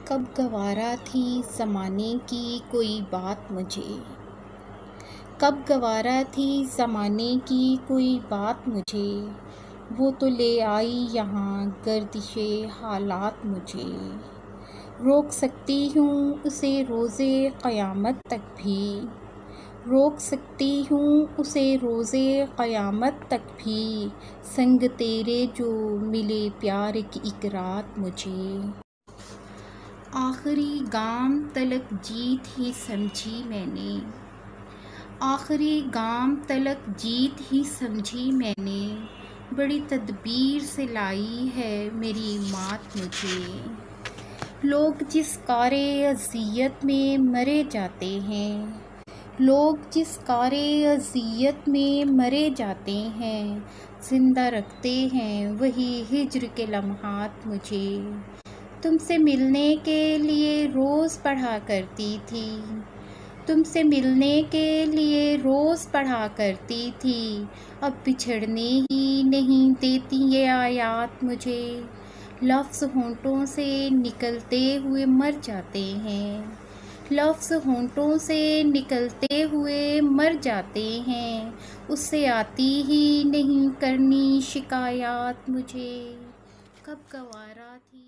कब गवारा थी ज़माने की कोई बात मुझे। कब गवारा थी ज़माने की कोई बात मुझे। वो तो ले आई यहाँ गर्दिशे हालात मुझे। रोक सकती हूँ उसे रोज़े क़यामत तक भी। रोक सकती हूँ उसे रोज़े क़यामत तक भी। संग तेरे जो मिले प्यार की एक रात मुझे। आखिरी गाम तलक जीत ही समझी मैंने। आखिरी गाम तलक जीत ही समझी मैंने। बड़ी तदबीर से लाई है मेरी मात मुझे। लोग जिस कारे अज़ियत में मरे जाते हैं। लोग जिस कारे अज़ियत में मरे जाते हैं। ज़िंदा रखते हैं वही हिज्र के लम्हात मुझे। तुमसे मिलने के लिए रोज़ पढ़ा करती थी। तुमसे मिलने के लिए रोज़ पढ़ा करती थी। अब बिछड़ने ही नहीं देती ये आयात मुझे। लफ्ज़ होंठों से निकलते हुए मर जाते हैं। लफ्ज़ होंठों से निकलते हुए मर जाते हैं। उससे आती ही नहीं करनी शिकायत मुझे। कब गवारा थी।